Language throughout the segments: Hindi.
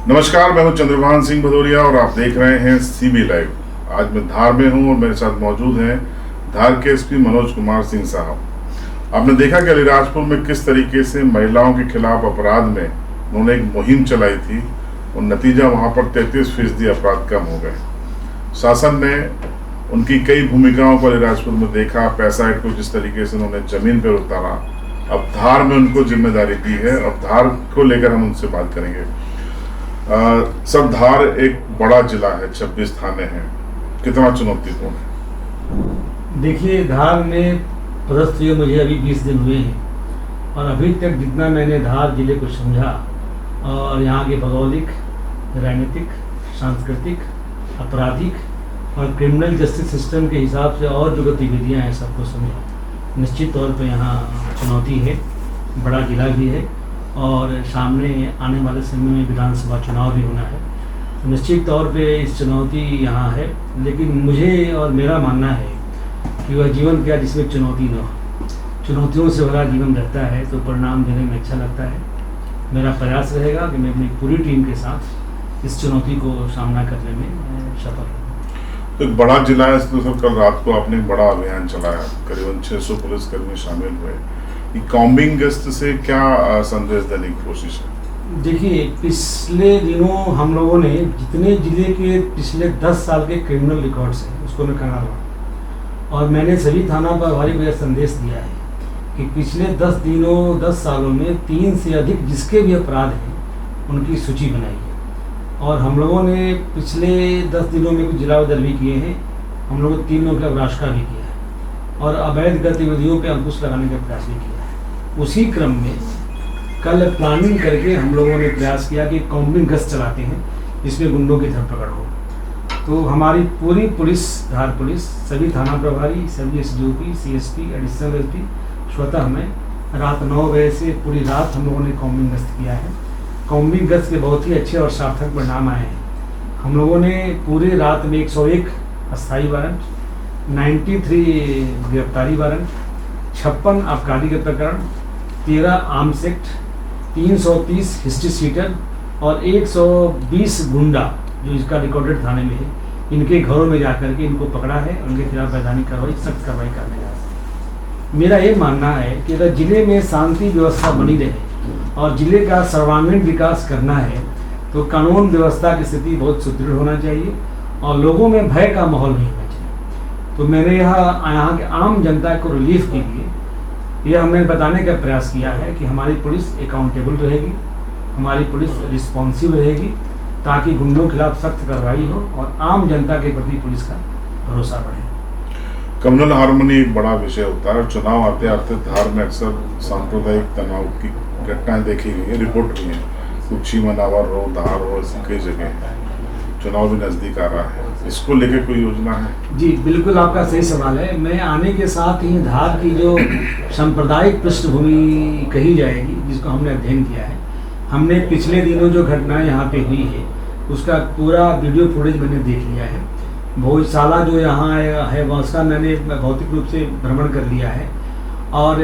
नमस्कार, मैं हूं चंद्रभान सिंह भदौरिया और आप देख रहे हैं सीबी लाइव। आज मैं धार में हूं और मेरे साथ मौजूद हैं धार के एसपी मनोज कुमार सिंह साहब। आपने देखा कि अलीराजपुर में किस तरीके से महिलाओं के खिलाफ अपराध में उन्होंने एक मुहिम चलाई थी और नतीजा वहां पर 33% अपराध कम हो गए। शासन ने उनकी कई भूमिकाओं को अलीराजपुर में देखा। पैसा को जिस तरीके से उन्होंने जमीन पर उतारा, अब धार में उनको जिम्मेदारी दी है। अब धार को लेकर हम उनसे बात करेंगे। सब धार एक बड़ा जिला है, 26 थाने हैं, कितना चुनौतीपूर्ण है? देखिए, धार में पदस्थ हुए मुझे अभी 20 दिन हुए हैं और अभी तक जितना मैंने धार जिले को समझा और यहाँ के भौगोलिक, राजनीतिक, सांस्कृतिक, आपराधिक और क्रिमिनल जस्टिस सिस्टम के हिसाब से और जो गतिविधियाँ हैं सबको समझा। निश्चित तौर पर यहाँ चुनौती है, बड़ा जिला भी है और सामने आने वाले समय में विधानसभा चुनाव भी होना है। तो निश्चित तौर पे इस चुनौती यहाँ है, लेकिन मुझे और मेरा मानना है कि वह जीवन क्या जिसमें चुनौती न हो। चुनौतियों से भरा जीवन रहता है तो परिणाम देने में अच्छा लगता है। मेरा प्रयास रहेगा कि मैं अपनी पूरी टीम के साथ इस चुनौती को सामना करने में सफल हूँ। तो एक बड़ा जिला है, तो सर कल रात को आपने एक बड़ा अभियान चलाया, करीबन 600 पुलिसकर्मी शामिल हुए। कॉम्बिंग गश्त से क्या संदेश देने की कोशिश है? देखिए, पिछले दिनों हम लोगों ने जितने जिले के पिछले 10 साल के क्रिमिनल रिकॉर्ड्स हैं उसको मैं खंगाला और मैंने सभी थाना प्रभारी को यह संदेश दिया है कि पिछले 10 सालों में 3 से अधिक जिसके भी अपराध हैं उनकी सूची बनाई है। और हम लोगों ने पिछले 10 दिनों में कुछ जिला बदल भी किए हैं। हम लोगों ने 3 लोगों का अवराशका भी किया है और अवैध गतिविधियों पर अंकुश लगाने का प्रयास भी किया है। उसी क्रम में कल प्लानिंग करके हम लोगों ने प्रयास किया कि कॉम्बिंग गश्त चलाते हैं जिसमें गुंडों की धरपकड़ हो। तो हमारी पूरी पुलिस, धार पुलिस, सभी थाना प्रभारी, सभी एसडीओपी, सीएसपी, एडिशनल एसपी, स्वतः हमें रात 9 बजे से पूरी रात हम लोगों ने कॉम्बिंग गश्त किया है। कॉम्बिंग गश्त के बहुत ही अच्छे और सार्थक परिणाम आए हैं। हम लोगों ने पूरी रात में 101 अस्थायी वारंट, 93 गिरफ्तारी वारंट, 56 आबकारी के प्रकरण, 13 आर्म्स एक्ट, 330 हिस्ट्री सीटर और 120 गुंडा जो इसका रिकॉर्डेड थाने में है, इनके घरों में जाकर के इनको पकड़ा है। उनके खिलाफ वैधानिक कार्रवाई, सख्त कार्रवाई करने का मेरा ये मानना है कि अगर जिले में शांति व्यवस्था बनी रहे और जिले का सर्वांगीण विकास करना है तो कानून व्यवस्था की स्थिति बहुत सुदृढ़ होना चाहिए और लोगों में भय का माहौल नहीं होना चाहिए। तो मैंने यहाँ के आम जनता को रिलीफ के लिए यह हमने बताने का प्रयास किया है कि हमारी पुलिस अकाउंटेबल रहेगी, हमारी पुलिस रिस्पॉन्सिव रहेगी ताकि गुंडों के खिलाफ सख्त कार्रवाई हो और आम जनता के प्रति पुलिस का भरोसा बढ़े। कम्युनल हार्मनी एक बड़ा विषय होता है और चुनाव आते आते धार में अक्सर सांप्रदायिक तनाव की घटनाएं देखी गई है, रिपोर्ट हुई है। कुक्षी, मनावर हो, धार हो, ऐसी कई जगह है। चुनाव भी नज़दीक आ रहा है, इसको लेके कोई योजना है? जी बिल्कुल, आपका सही सवाल है। मैं आने के साथ ही धार की जो सांप्रदायिक पृष्ठभूमि कही जाएगी जिसको हमने अध्ययन किया है, हमने पिछले दिनों जो घटनाएं यहाँ पे हुई है उसका पूरा वीडियो फुटेज मैंने देख लिया है। भोजशाला जो यहाँ है उसका मैंने भौतिक रूप से भ्रमण कर लिया है और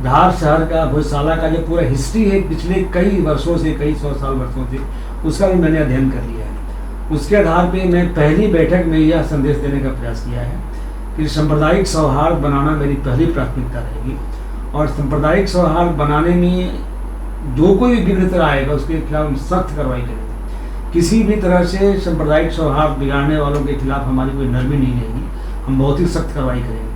धार शहर का, भोजशाला का जो पूरा हिस्ट्री है पिछले कई वर्षों से, कई 100 साल वर्षों से, उसका भी मैंने अध्ययन कर लिया है। उसके आधार पे मैं पहली बैठक में यह संदेश देने का प्रयास किया है कि सांप्रदायिक सौहार्द बनाना मेरी पहली प्राथमिकता रहेगी और सांप्रदायिक सौहार्द बनाने में जो कोई विघ्नता आएगा उसके खिलाफ हम सख्त कार्रवाई करेंगे। किसी भी तरह से सांप्रदायिक सौहार्द बिगाड़ने वालों के खिलाफ हमारी कोई नरमी नहीं रहेगी, हम बहुत ही सख्त कार्रवाई करेंगे।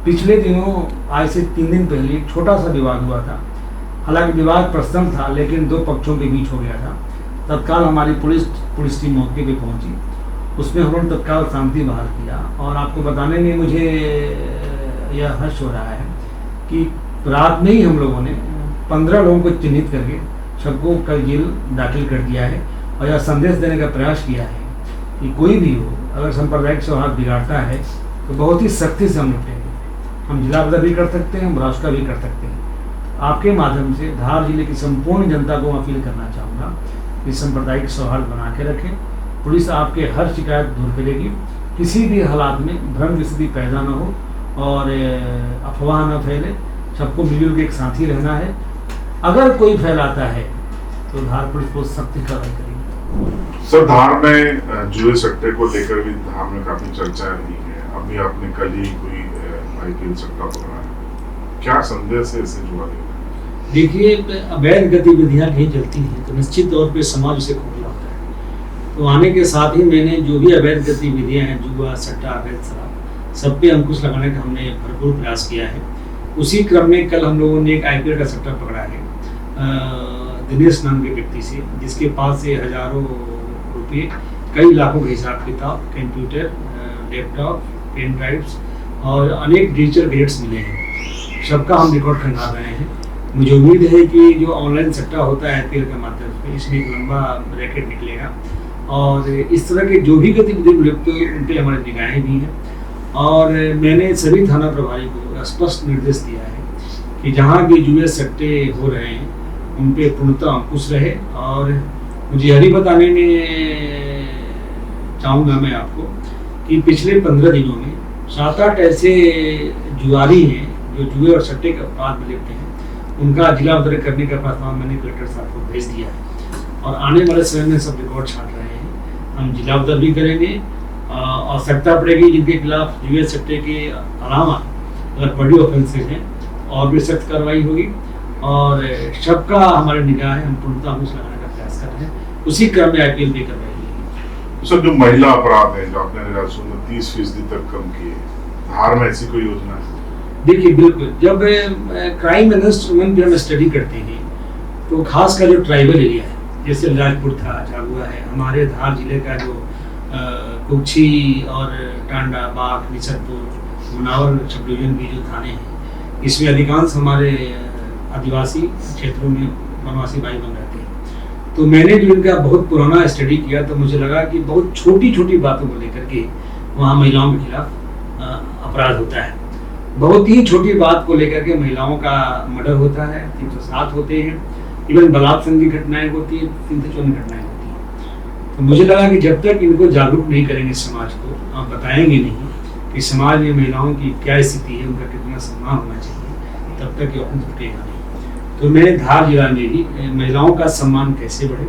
पिछले दिनों, आज से 3 दिन पहले एक छोटा सा विवाद हुआ था। हालांकि विवाद प्रश्न था लेकिन 2 पक्षों के बीच हो गया था। तत्काल हमारी पुलिस टीम मौके पे पहुंची, उसमें उन्होंने तत्काल शांति बहाल किया और आपको बताने में मुझे यह हर्ष हो रहा है कि रात में ही हम लोगों ने 15 लोगों को चिन्हित करके सबको कल जेल दाखिल कर दिया है और यह संदेश देने का प्रयास किया है कि कोई भी हो अगर सांप्रदायिक सौहार्द बिगाड़ता है तो बहुत ही सख्ती से हम निपटेंगे। हम जिला बदल भी कर सकते हैं, हम राष्ट्र भी कर सकते हैं। आपके माध्यम से धार जिले की संपूर्ण जनता को अपील करना चाहूँगा कि सांप्रदायिक सौहार्द बना के रखें। पुलिस आपके हर शिकायत दूर करेगी, किसी भी हालात में भ्रम की स्थिति पैदा न हो और अफवाह न फैले। सबको मिलजुल के एक साथ ही रहना है। अगर कोई फैलाता है तो धार पुलिस को सख्त कार्रवाई करेगी। सर, धार में जुए सट्टे को लेकर भी धार में काफी चर्चा रही है। अभी आपने कल ही कोई IPL सट्टा पकड़ा है, क्या संदेश है इसे जुआ लेकर? देखिए, अवैध गतिविधियां कहीं चलती हैं तो निश्चित तौर पे समाज उसे खोखला होता है। तो आने के साथ ही मैंने जो भी अवैध गतिविधियां हैं, जुआ, सट्टा, अवैध शराब, सब पे अंकुश लगाने का हमने भरपूर प्रयास किया है। उसी क्रम में कल हम लोगों ने एक IPL का सट्टा पकड़ा है दिनेश नाम के व्यक्ति से, जिसके पास से हजारों रुपये, कई लाखों के हिसाब किताब, कंप्यूटर, लैपटॉप, पेन ड्राइव्स और अनेक डिजिटल गैजेट्स मिले हैं। सबका हम रिकॉर्ड खंगाल रहे हैं। मुझे उम्मीद है कि जो ऑनलाइन सट्टा होता है IPL के माध्यम से, इसमें एक लंबा रैकेट निकलेगा और इस तरह के जो भी गतिविधि लिप्त उन पर हमारी निगाहें भी हैं। और मैंने सभी थाना प्रभारी को स्पष्ट निर्देश दिया है कि जहाँ भी जुए सट्टे हो रहे हैं उन पे पूर्णतः अंकुश रहे। और मुझे यह भी बताने में चाहूँगा मैं आपको कि पिछले 15 दिनों में 7-8 ऐसे जुआरी हैं जो जुए और सट्टे के अपराध में लिप्त हैं। उनका जिला अवतरण करने का प्रस्ताव मैंने कलेक्टर साहब को भेज दिया है और आने वाले समय में सब रिकॉर्ड छाट रहे हैं। हम जिला अवतरण भी करेंगे और सट्टा पड़ेगी जिनके खिलाफ जुए सट्टे के अलावा अगर बड़ी ऑफेंसेज हैं और भी सख्त कार्रवाई होगी। और सबका हमारे निगाह है, हम पूर्णतः अंकुश लगाने का प्रयास कर रहे हैं। उसी क्रम में IPL भी करवाई है। सर, जो महिला अपराध है जो आपने राजस्व में 30% तक कम किए, धार में ऐसी कोई योजना है? देखिए, बिल्कुल, जब क्राइम अगेंस्ट वुमेन की हम स्टडी करते हैं तो खासकर जो ट्राइबल एरिया है, जैसे राजपुर था, झाबुआ है, हमारे धार जिले का जो कुक्षी और टांडा, बाग, निसरपुर, मुनावर सब डिवीजन की जो थाने हैं, इसमें अधिकांश हमारे आदिवासी क्षेत्रों में वनवासी भाई बन रहते हैं। तो मैंने जो इनका बहुत पुराना स्टडी किया तो मुझे लगा कि बहुत छोटी छोटी बातों को लेकर के वहाँ महिलाओं के खिलाफ अपराध होता है। बहुत ही छोटी बात को लेकर के महिलाओं का मर्डर होता है, 307 होते हैं, इवन बलात्कार की घटनाएं होती है, 354 घटनाएं होती हैं। तो मुझे लगा कि जब तक इनको जागरूक नहीं करेंगे समाज को, आप बताएंगे नहीं कि समाज में महिलाओं की क्या स्थिति है, उनका कितना सम्मान होना चाहिए, तब तक ये ऑफेंस रुकेगा नहीं। तो मैंने धार जिला में भी महिलाओं का सम्मान कैसे बढ़े,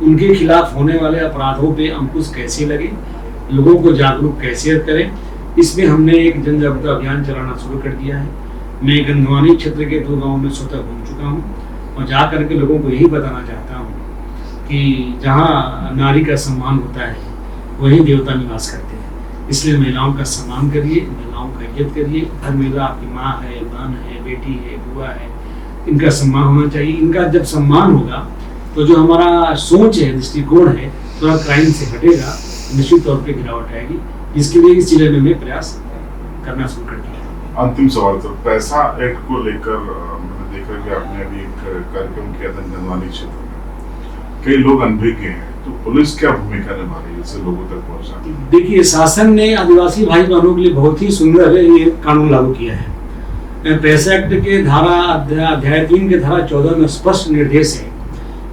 उनके खिलाफ होने वाले अपराधों पे अंकुश कैसे लगे, लोगों को जागरूक कैसे करें, इसमें हमने एक जन जागरूकता अभियान चलाना शुरू कर दिया है। मैं गंधवानी क्षेत्र के 2 गाँव में स्वतः घूम चुका हूँ और जा करके लोगों को यही बताना चाहता हूँ कि जहाँ नारी का सम्मान होता है वहीं देवता निवास करते हैं। इसलिए महिलाओं का सम्मान करिए, महिलाओं का इज्जत करिए। हर महिला आपकी माँ है, बहन है, बेटी है, बुआ है, इनका सम्मान होना चाहिए। इनका जब सम्मान होगा तो जो हमारा सोच है, दृष्टिकोण है, थोड़ा क्राइम से हटेगा, निश्चित तौर पर गिरावट आएगी। इसके लिए इस जिले में मैं प्रयास करना शुरू कर दिया। अंतिम सवाल सर, पैसा एक्ट को लेकर मैंने देखा कि आपने अभी एक कार्यक्रम किया था गंधवानी क्षेत्र में, कई लोग अनभिज्ञ हैं, तो पुलिस क्या भूमिका निभा रही है इससे लोगों तक पहुंचाने? देखिए, शासन ने आदिवासी भाई बहनों के लिए बहुत ही सुंदर ये कानून लागू किया है। पैसा एक्ट के अध्याय 3 के धारा 14 में स्पष्ट निर्देश है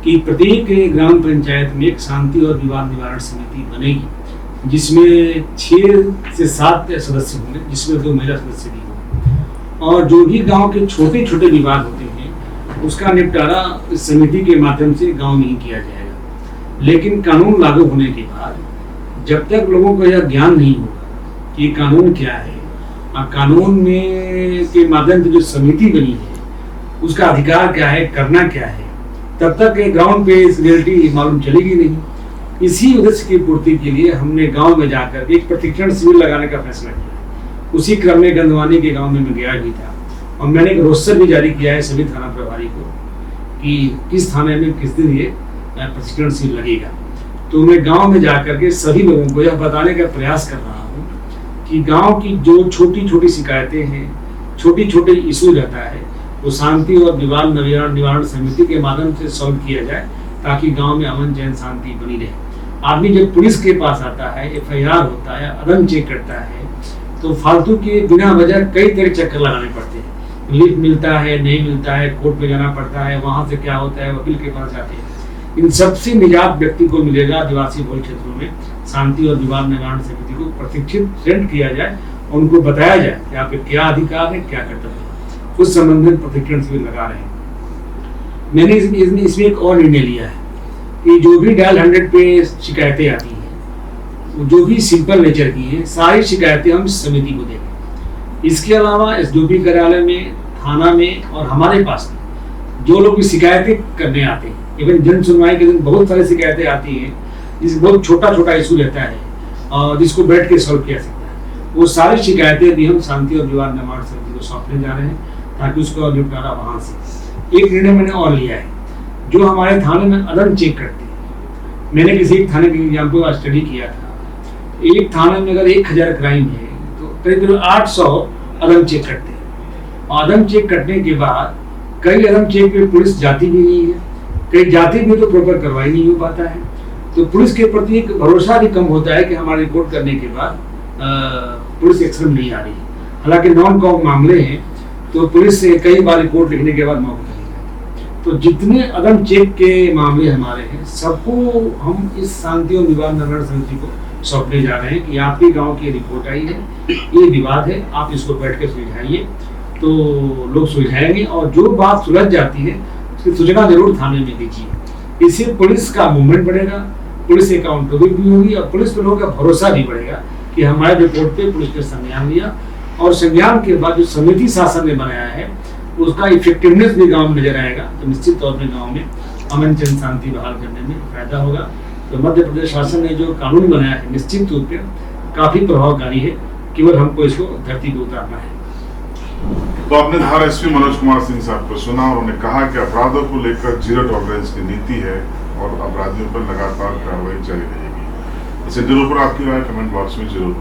कि प्रत्येक ग्राम पंचायत में एक शांति और विवाद निवारण समिति बनेगी, जिसमें 6 से 7 सदस्य होंगे, जिसमें 2 महिला सदस्य भी होंगे। और जो भी गांव के छोटे छोटे विवाद होते हैं उसका निपटारा इस समिति के माध्यम से गांव में ही किया जाएगा। लेकिन कानून लागू होने के बाद जब तक लोगों को यह ज्ञान नहीं होगा कि कानून क्या है और कानून में के माध्यम से जो समिति बनी है उसका अधिकार क्या है, करना क्या है, तब तक ग्राउंड पे इस रियलिटी मालूम चलेगी नहीं। इसी उद्देश्य की पूर्ति के लिए हमने गांव में जाकर एक प्रशिक्षण शिविर लगाने का फैसला किया। उसी क्रम में गंधवानी के गांव में मैं गया भी था और मैंने एक रोस्टर भी जारी किया है सभी थाना प्रभारी को कि किस थाने में किस दिन ये प्रशिक्षण शिविर लगेगा। तो मैं गांव में जाकर के सभी लोगों को यह बताने का प्रयास कर रहा हूँ कि गांव की जो छोटी छोटी शिकायतें हैं, छोटी छोटे इशू रहता है, वो शांति और विवाद निवारण समिति के माध्यम से सॉल्व किया जाए, ताकि गांव में अमन चैन शांति बनी रहे। आदमी जब पुलिस के पास आता है, FIR होता है, अदम चेक करता है, तो फालतू के बिना वजह कई तरह चक्कर लगाने पड़ते हैं। लिफ्ट मिलता है, नहीं मिलता है, कोर्ट में जाना पड़ता है, वहां से क्या होता है, वकील के पास जाते हैं। इन सबसे निजात व्यक्ति को मिलेगा आदिवासी बहुल क्षेत्रों में शांति और विवाद निवारण समिति को प्रशिक्षित ट्रेंड किया जाए और उनको बताया जाए कि आपके क्या अधिकार है, क्या कर्तव्य है। उस संबंधित प्रशिक्षण शिविर लगा रहे हैं। मैंने इसमें एक और निर्णय लिया है कि जो भी डायल 100 पे शिकायतें आती हैं, जो भी सिंपल नेचर की हैं, सारी शिकायतें हम समिति को देंगे। इसके अलावा एसडीओपी कार्यालय में, थाना में और हमारे पास में जो लोग भी शिकायतें करने आते हैं, इवन जन सुनवाई के दिन बहुत सारी शिकायतें आती हैं जिसमें बहुत छोटा छोटा इशू रहता है और जिसको बैठ के सॉल्व किया सकता है, वो सारी शिकायतें भी हम शांति और विवाद निवारण समिति को सौंपने जा रहे हैं ताकि उसका निपटारा वहाँ से। एक निर्णय मैंने और लिया है, जो हमारे थाने में अदम चेक करते हैं। मैंने किसी एक थाने के एग्जाम्पल का स्टडी किया था, एक थाने में अगर 1000 क्राइम है तो करीब 800 अदम चेक करते हैं। और अदम चेक करने के बाद कई अदम चेक में पुलिस जाती भी नहीं है, कई जाती भी तो प्रॉपर कार्रवाई नहीं हो पाता है, तो पुलिस के प्रति एक भरोसा भी कम होता है कि हमारी रिपोर्ट करने के बाद पुलिस एक्शन नहीं आ रही है। हालांकि नॉन कॉम मामले हैं तो पुलिस से कई बार रिपोर्ट लिखने के बाद मौका नहीं जाती। तो जितने अदम चेक के मामले हमारे हैं सबको हम इस शांति और विवाद निवारण समिति को सौंपने जा रहे हैं कि आपके गांव की रिपोर्ट आई है, ये विवाद है, आप इसको बैठ के सुलझाइए। तो लोग सुलझाएंगे और जो बात सुलझ जाती है उसकी सूचना जरूर थाने में दीजिए। इससे पुलिस का मूवमेंट बढ़ेगा, पुलिस अकाउंटेबल भी होगी और पुलिस पे लोगों का भरोसा भी बढ़ेगा कि हमारे रिपोर्ट पे पुलिस ने संज्ञान लिया और संज्ञान के बाद जो समिति शासन ने बनाया है उसका इफेक्टिवनेस भी गांव में नजर आएगा। तो निश्चित तौर पर गांव में अमन चैन शांति बहाल करने में फायदा होगा। तो मध्य प्रदेश शासन ने जो कानून बनाया है निश्चित रूप से काफी प्रभावकारी है, केवल हमको इसको धरती पे उतारना है। तो आपने धार एसपी मनोज कुमार सिंह साहब को सुना, उन्होंने कहा कि अपराधों को लेकर जीरो टॉलरेंस की नीति है और अपराधियों पर लगातार कार्रवाई जारी रहेगी। इसे जरूर पर आपकी राय कमेंट बॉक्स में जरूर